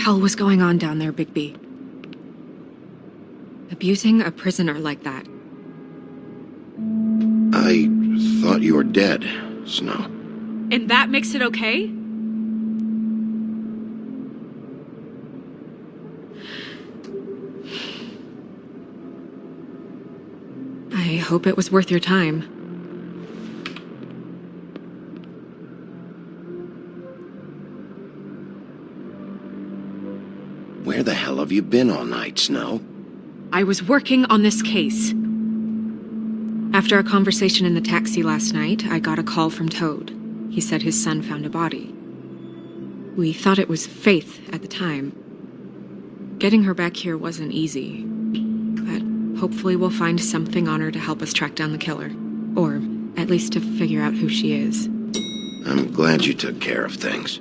hell was going on down there, Bigby? Abusing a prisoner like that. I thought you were dead, Snow. And that makes it okay? I hope it was worth your time. Where the hell have you been all night, Snow? I was working on this case. After a conversation in the taxi last night, I got a call from Toad. He said his son found a body. We thought it was Faith at the time. Getting her back here wasn't easy, but hopefully we'll find something on her to help us track down the killer. Or at least to figure out who she is. I'm glad you took care of things.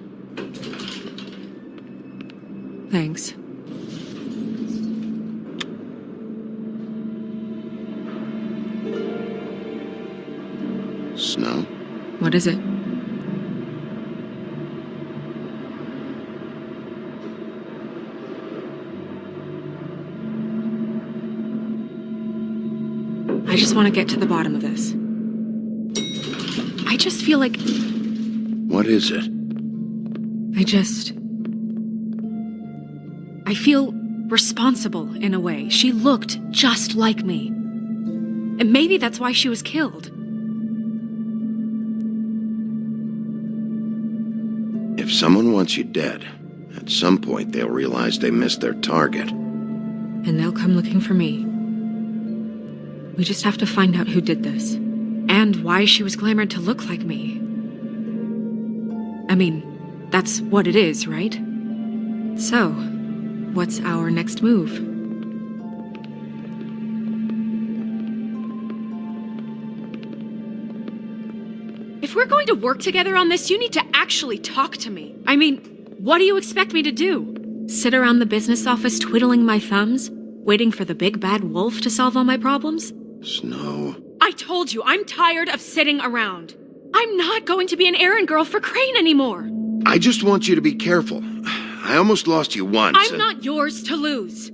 Thanks. Snow? What is it? I just want to get to the bottom of this. I just feel like... What is it? I feel responsible in a way. She looked just like me. And maybe that's why she was killed. If someone wants you dead, at some point they'll realize they missed their target. And they'll come looking for me. We just have to find out who did this. And why she was glamored to look like me. I mean, that's what it is, right? So, what's our next move? If we're going to work together on this, you need to actually talk to me. I mean, what do you expect me to do? Sit around the business office twiddling my thumbs, waiting for the big bad wolf to solve all my problems? Snow. I told you, I'm tired of sitting around. I'm not going to be an errand girl for Crane anymore. I just want you to be careful. I almost lost you once. I'm not yours to lose.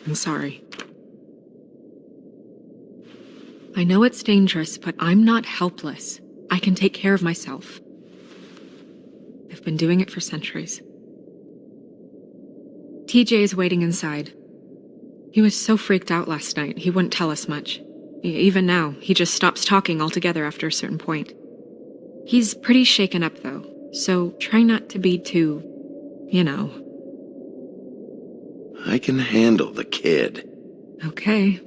I'm sorry. I know it's dangerous, but I'm not helpless. I can take care of myself. I've been doing it for centuries. TJ is waiting inside. He was so freaked out last night, he wouldn't tell us much. Even now, he just stops talking altogether after a certain point. He's pretty shaken up, though, so try not to be too, you know. I can handle the kid. Okay.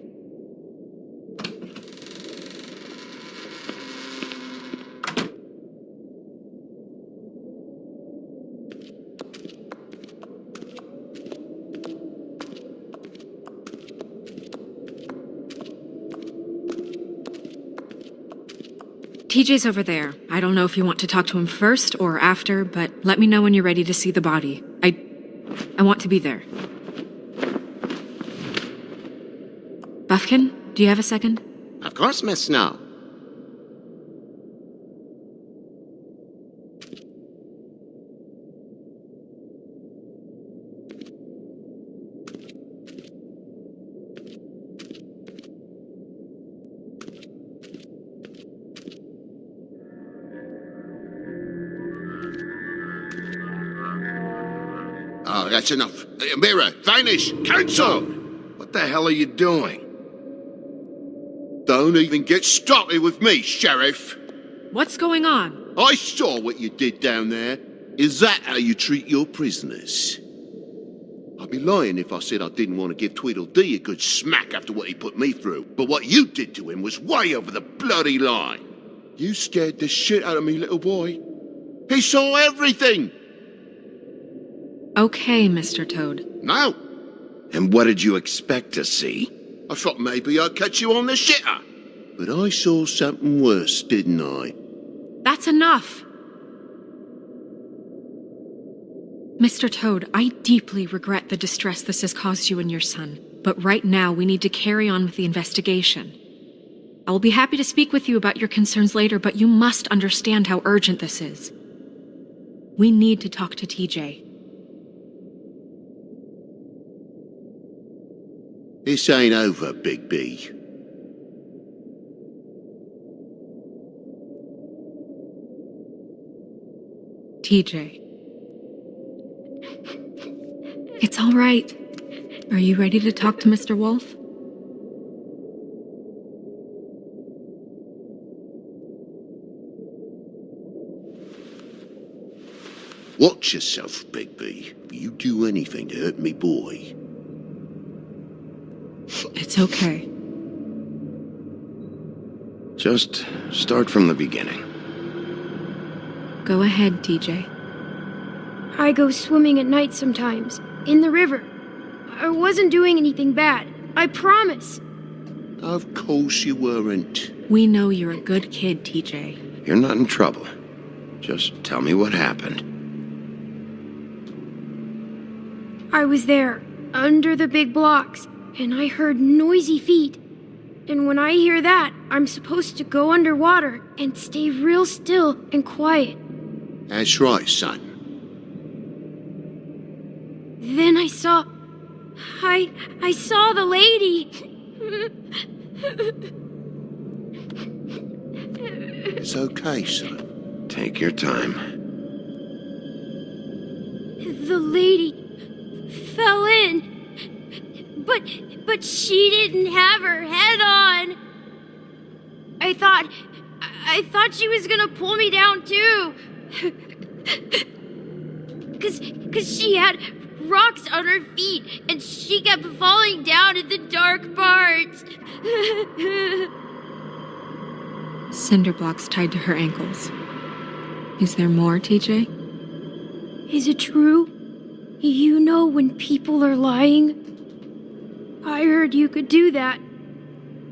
TJ's over there. I don't know if you want to talk to him first or after, but let me know when you're ready to see the body. I want to be there. Buffkin, do you have a second? Of course, Miss Snow. Oh, that's enough. Mirror, vanish, cancel! What the hell are you doing? Don't even get started with me, Sheriff. What's going on? I saw what you did down there. Is that how you treat your prisoners? I'd be lying if I said I didn't want to give Tweedledee a good smack after what he put me through. But what you did to him was way over the bloody line. You scared the shit out of me, little boy. He saw everything. Okay, Mr. Toad. No. And what did you expect to see? I thought maybe I'd catch you on the shitter. But I saw something worse, didn't I? That's enough. Mr. Toad, I deeply regret the distress this has caused you and your son. But right now, we need to carry on with the investigation. I will be happy to speak with you about your concerns later, but you must understand how urgent this is. We need to talk to TJ. This ain't over, Big B. TJ. It's all right. Are you ready to talk to Mr. Wolf? Watch yourself, Big B. If you do anything to hurt me boy. It's okay. Just start from the beginning. Go ahead, TJ. I go swimming at night sometimes, in the river. I wasn't doing anything bad, I promise. Of course you weren't. We know you're a good kid, TJ. You're not in trouble. Just tell me what happened. I was there, under the big blocks, and I heard noisy feet. And when I hear that, I'm supposed to go underwater and stay real still and quiet. That's right, son. Then I saw the lady. It's okay, son. Take your time. The lady fell in. But she didn't have her head on. I thought she was gonna pull me down too. Cause she had rocks on her feet and she kept falling down in the dark parts. Cinder blocks tied to her ankles. Is there more, TJ? Is it true? You know when people are lying? I heard you could do that.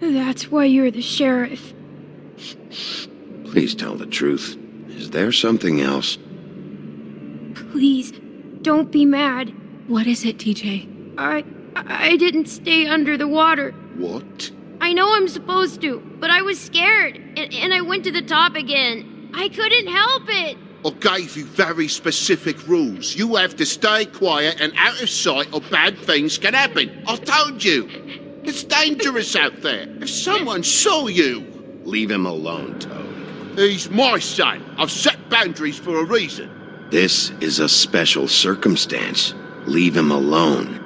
That's why you're the sheriff. Please tell the truth. Is there something else? Please, don't be mad. What is it, TJ? I didn't stay under the water. What? I know I'm supposed to, but I was scared, and I went to the top again. I couldn't help it. I gave you very specific rules. You have to stay quiet and out of sight or bad things can happen. I told you. It's dangerous out there. If someone saw you... Leave him alone, Toad. He's my son. I've set boundaries for a reason. This is a special circumstance. Leave him alone.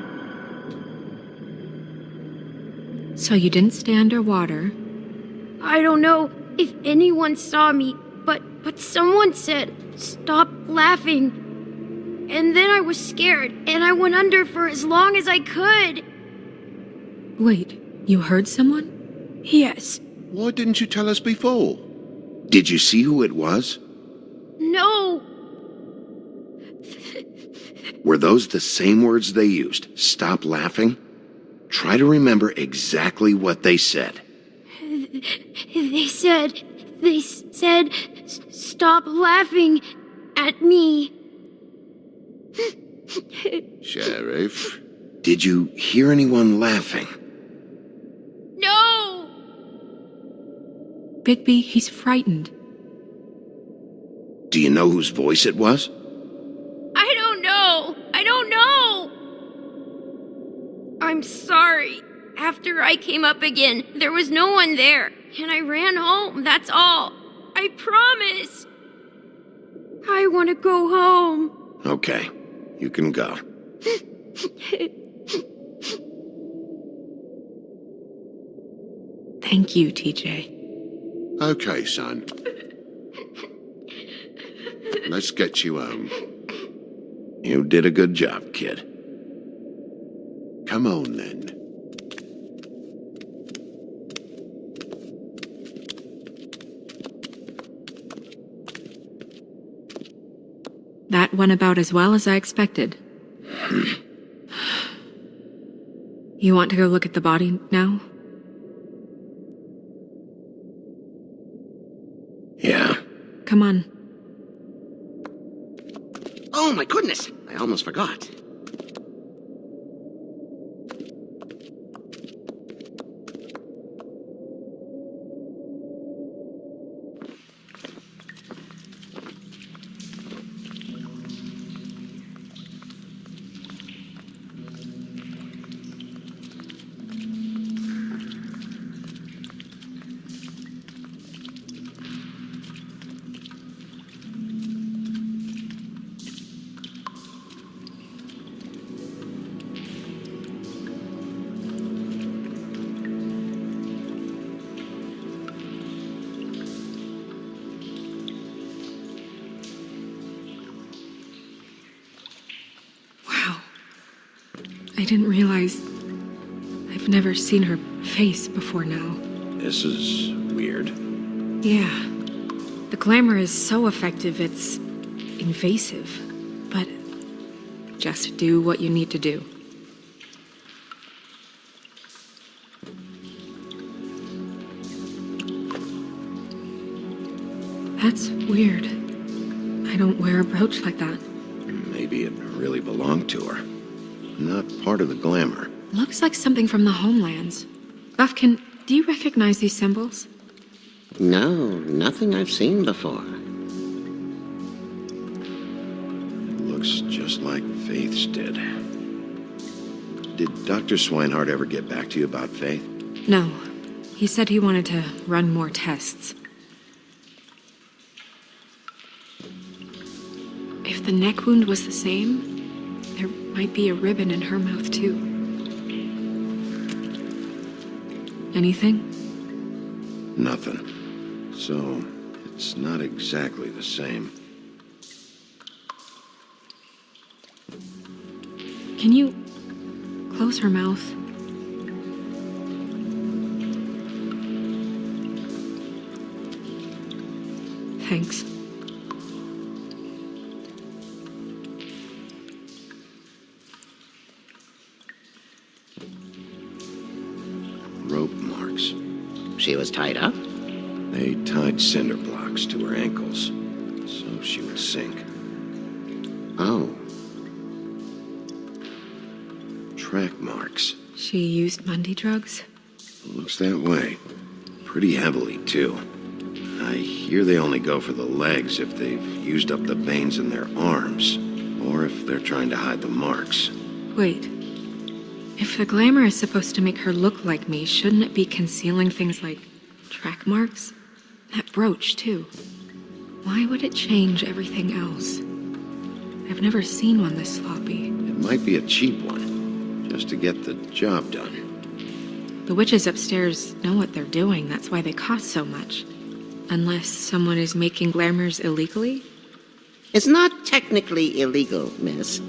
So you didn't stay underwater? I don't know if anyone saw me, but someone said, "Stop laughing." And then I was scared, and I went under for as long as I could. Wait, you heard someone? Yes. Why didn't you tell us before? Did you see who it was? No. Were those the same words they used? Stop laughing? Try to remember exactly what they said. They said, "Stop laughing at me." Sheriff? Did you hear anyone laughing? No! Bigby, he's frightened. Do you know whose voice it was? I don't know. I'm sorry. After I came up again, there was no one there, and I ran home, that's all. I promise. I want to go home. Okay, you can go. Thank you, TJ. Okay, son. Let's get you home. You did a good job, kid. Come on, then. That went about as well as I expected. You want to go look at the body now? Yeah. Come on. Oh my goodness, I almost forgot. I didn't realize... I've never seen her face before now. This is weird. Yeah. The glamour is so effective, it's invasive. But just do what you need to do. That's weird. I don't wear a brooch like that. Maybe it really belonged to her. Not part of the glamour. Looks like something from the homelands. Buffkin, do you recognize these symbols? No, nothing I've seen before. It looks just like Faith's did. Did Dr. Swinehart ever get back to you about Faith? No. He said he wanted to run more tests. If the neck wound was the same, there might be a ribbon in her mouth too. Anything? Nothing. So, it's not exactly the same. Can you close her mouth? Thanks. Rope marks. She was tied up? They tied cinder blocks to her ankles, so she would sink. Oh. Track marks. She used Mundy drugs? Looks that way. Pretty heavily, too. I hear they only go for the legs if they've used up the veins in their arms, or if they're trying to hide the marks. Wait. If the glamour is supposed to make her look like me, shouldn't it be concealing things like track marks? That brooch, too. Why would it change everything else? I've never seen one this sloppy. It might be a cheap one, just to get the job done. The witches upstairs know what they're doing, that's why they cost so much. Unless someone is making glamours illegally? It's not technically illegal, miss.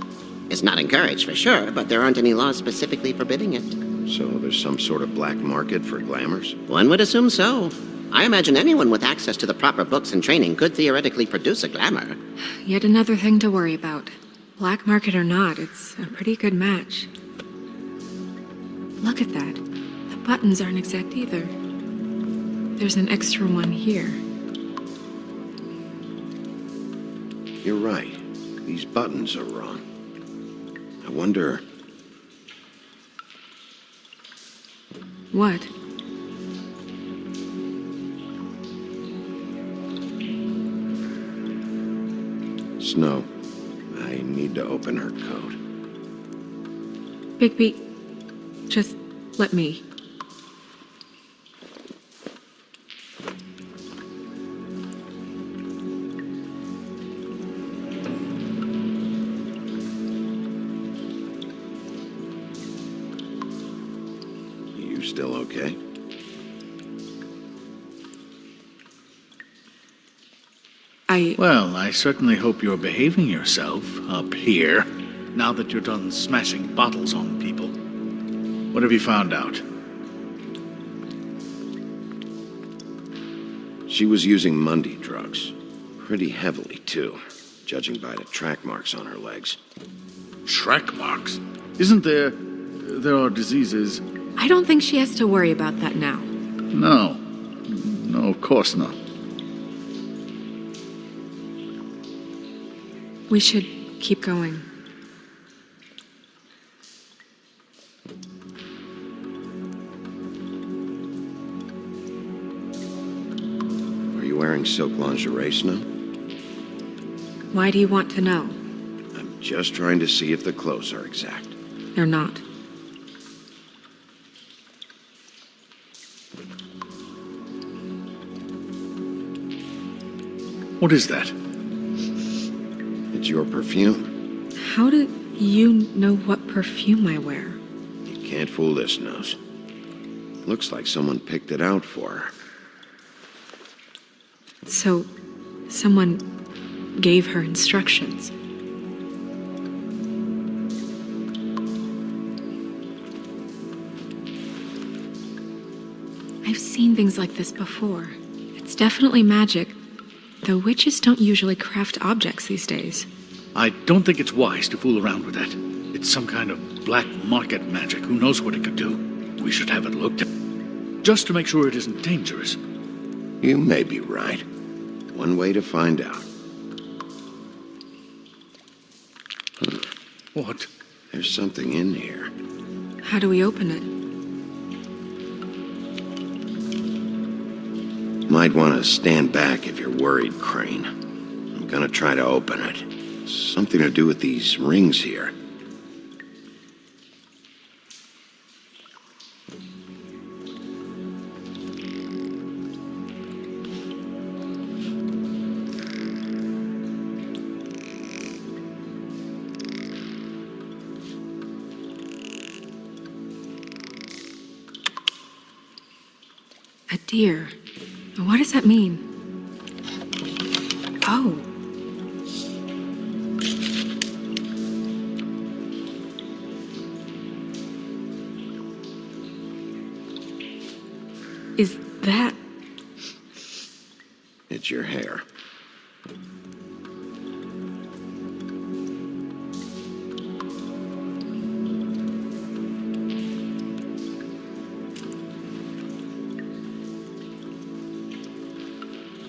It's not encouraged for sure, but there aren't any laws specifically forbidding it. So there's some sort of black market for glamours? One would assume so. I imagine anyone with access to the proper books and training could theoretically produce a glamour. Yet another thing to worry about. Black market or not, it's a pretty good match. Look at that. The buttons aren't exact either. There's an extra one here. You're right. These buttons are wrong. I wonder... What? Snow, I need to open her coat. Bigby, just let me. You still okay? Well, I certainly hope you're behaving yourself up here, now that you're done smashing bottles on people. What have you found out? She was using Mundy drugs. Pretty heavily, too, judging by the track marks on her legs. Track marks? Isn't there... there are diseases... I don't think she has to worry about that now. No. No, of course not. We should keep going. Are you wearing silk lingerie, Snow? Why do you want to know? I'm just trying to see if the clothes are exact. They're not. What is that? It's your perfume. How do you know what perfume I wear? You can't fool this nose. Looks like someone picked it out for her. So, someone gave her instructions. seen things like this before. It's definitely magic, though witches don't usually craft objects these days. I don't think it's wise to fool around with that. It's some kind of black market magic. Who knows what it could do? We should have it looked at, just to make sure it isn't dangerous. You may be right. One way to find out. What? There's something in here. How do we open it? Might want to stand back if you're worried, Crane. I'm gonna try to open it. Something to do with these rings here. A deer. What does that mean? Oh. Is that... It's your hair.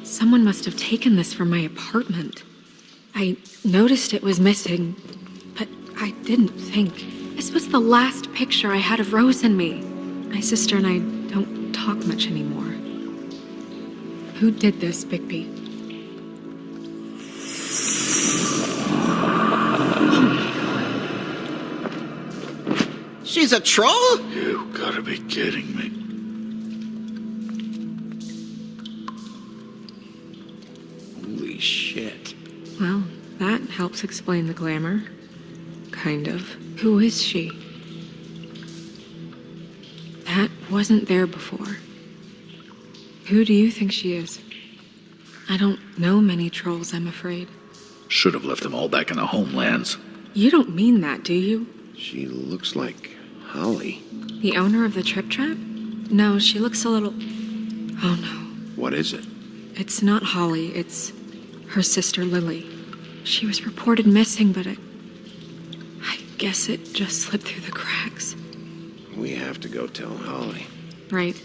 Someone must have taken this from my apartment. I noticed it was missing, but I didn't think. This was the last picture I had of Rose and me. My sister and I don't talk much anymore. Who did this, Bigby? She's a troll? You gotta be kidding me. Holy shit. Well, that helps explain the glamour. Kind of. Who is she? That wasn't there before. Who do you think she is? I don't know many trolls, I'm afraid. Should have left them all back in the homelands. You don't mean that, do you? She looks like Holly. The owner of the Trip Trap? No, she looks a little... Oh no. What is it? It's not Holly, it's her sister Lily. She was reported missing, but I guess it just slipped through the cracks. We have to go tell Holly. Right.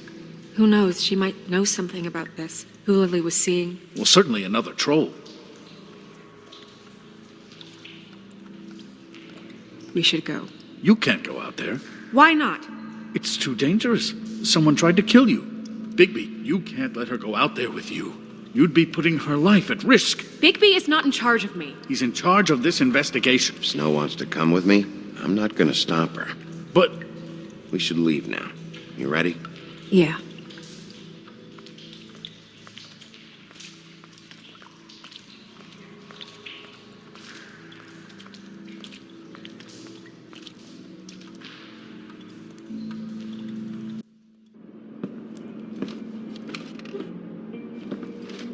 Who knows, she might know something about this. Who Lily was seeing. Well, certainly another troll. We should go. You can't go out there. Why not? It's too dangerous. Someone tried to kill you. Bigby, you can't let her go out there with you. You'd be putting her life at risk. Bigby is not in charge of me. He's in charge of this investigation. If Snow wants to come with me, I'm not gonna stop her. But We should leave now. You ready? Yeah.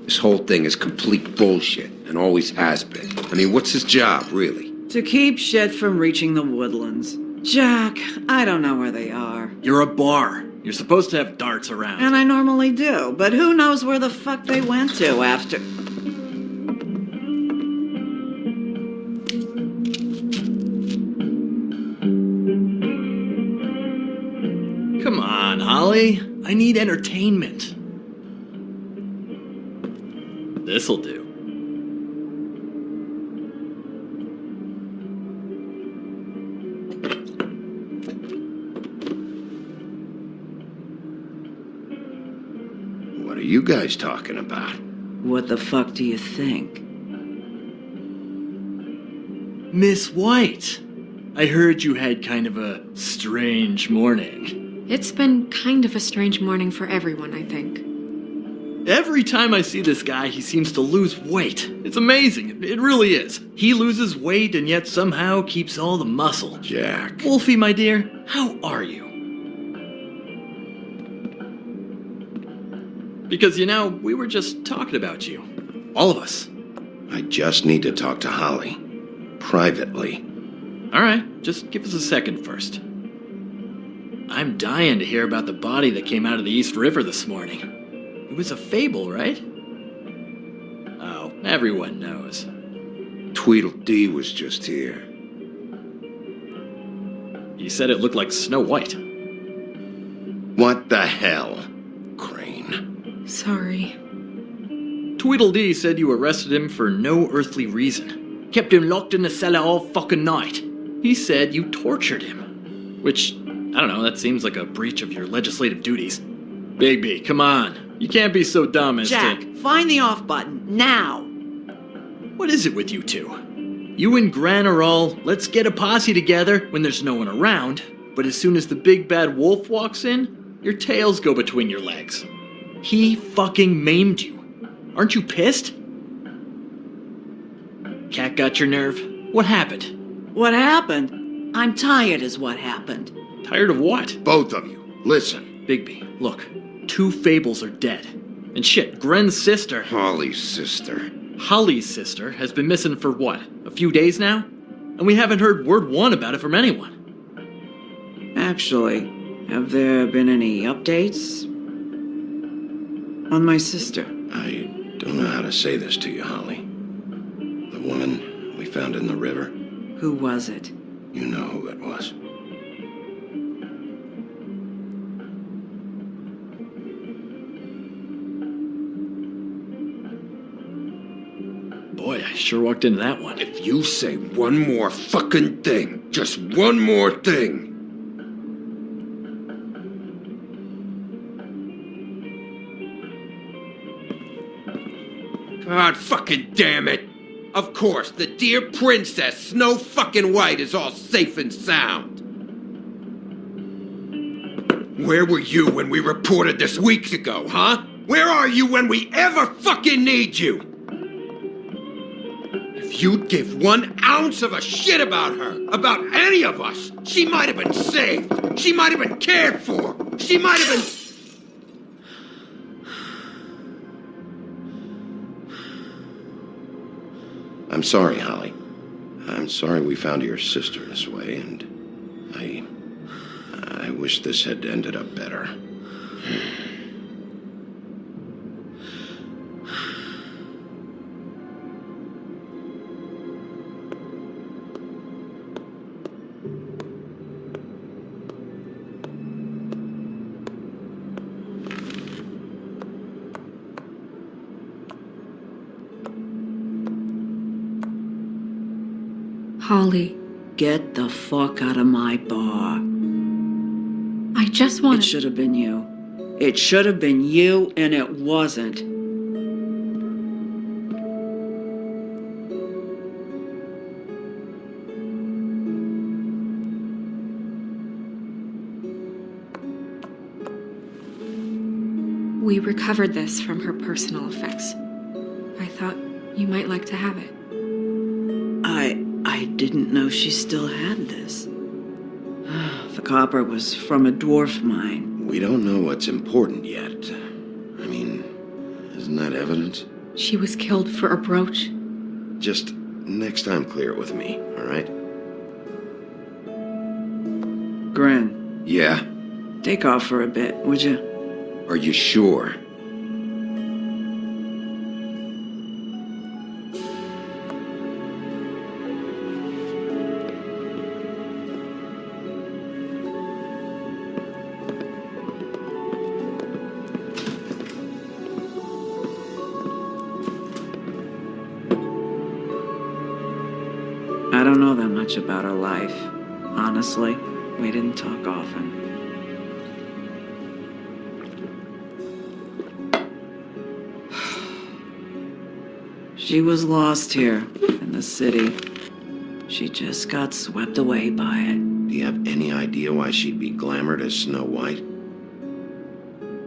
This whole thing is complete bullshit, and always has been. I mean, what's his job, really? To keep shit from reaching the woodlands. Jack, I don't know where they are. You're a bar. You're supposed to have darts around. And I normally do, but who knows where the fuck they went to after... Come on, Holly. I need entertainment. This'll do. What are you guys talking about? What the fuck do you think? Miss White, I heard you had kind of a strange morning. It's been kind of a strange morning for everyone, I think. Every time I see this guy, he seems to lose weight. It's amazing. It really is. He loses weight and yet somehow keeps all the muscle. Jack. Wolfie, my dear, how are you? Because, you know, we were just talking about you. All of us. I just need to talk to Holly. Privately. All right, just give us a second first. I'm dying to hear about the body that came out of the East River this morning. It was a fable, right? Oh, everyone knows. Tweedledee was just here. He said it looked like Snow White. What the hell, Crane? Sorry. Tweedledee said you arrested him for no earthly reason. Kept him locked in the cellar all fucking night. He said you tortured him. Which, I don't know, that seems like a breach of your legislative duties. Bigby, come on. You can't be so dumb as Jack, to... find the off button, now! What is it with you two? You and Gran are all, let's get a posse together when there's no one around, but as soon as the big bad wolf walks in, your tails go between your legs. He fucking maimed you. Aren't you pissed? Cat got your nerve? What happened? What happened? I'm tired is what happened. Tired of what? Both of you, listen. Bigby, look. 2 fables are dead. And shit, Gren's sister, Holly's sister. Holly's sister, has been missing for what? A few days now? And we haven't heard word one about it from anyone. Actually, have there been any updates? On my sister? I don't know how to say this to you, Holly. The woman we found in the river, Who was it? you know who it was. Boy, I sure walked into that one. If you say one more fucking thing, just one more thing. God fucking damn it! Of course, the dear princess, Snow fucking White, is all safe and sound. Where were you when we reported this weeks ago, huh? Where are you when we ever fucking need you? If you'd give 1 ounce of a shit about her, about any of us, she might have been saved. She might have been cared for. She might have been... I'm sorry, Holly. I'm sorry we found your sister this way, and I wish this had ended up better. Holly, Get the fuck out of my bar. I just It want to... should have been you. It should have been you, and it wasn't. We recovered this from her personal effects. I thought you might like to have it. I didn't know she still had this. The copper was from a dwarf mine. We don't know what's important yet. I mean, isn't that evidence? She was killed for a brooch. Just next time clear it with me, all right? Gren, Yeah? take off for a bit, would you? Are you sure? I don't know that much about her life. Honestly, we didn't talk often. She was lost here in the city. She just got swept away by it. Do you have any idea why she'd be glamored as Snow White?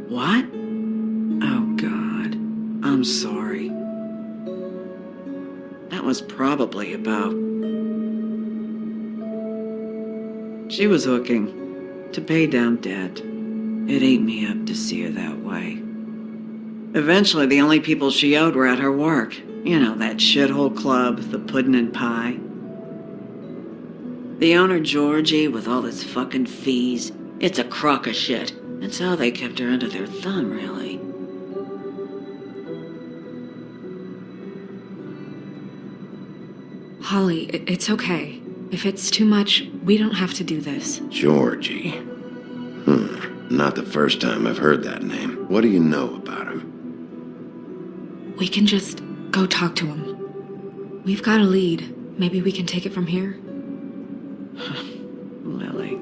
What? Oh, God. I'm sorry. That was probably about... She was hooking to pay down debt. It ate me up to see her that way. Eventually, the only people she owed were at her work. You know, that shithole club, the Puddin' and Pie. The owner, Georgie, with all his fucking fees, It's a crock of shit. That's how they kept her under their thumb, really. Holly, it's okay. If it's too much, we don't have to do this. Georgie. Not the first time I've heard that name. What do you know about him? We can just go talk to him. We've got a lead. Maybe we can take it from here? Lily.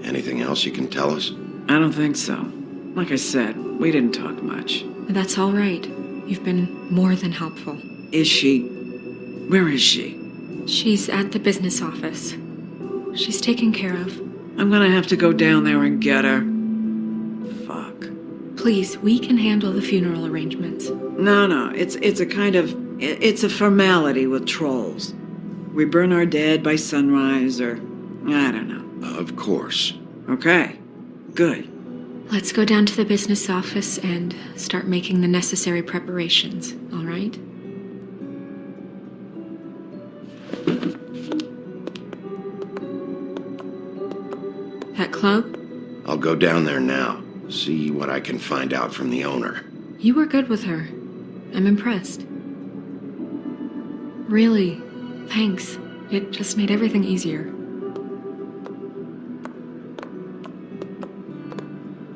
Anything else you can tell us? I don't think so. Like I said, we didn't talk much. That's all right. You've been more than helpful. Is she? Where is she? She's at the business office. She's taken care of. I'm gonna have to go down there and get her. Fuck. Please, we can handle the funeral arrangements. No, it's a kind of... It's a formality with trolls. We burn our dead by sunrise, or... I don't know. Of course. Okay. Good. Let's go down to the business office and start making the necessary preparations, all right? That club? I'll go down there now. See what I can find out from the owner. You were good with her. I'm impressed. Really, thanks. It just made everything easier.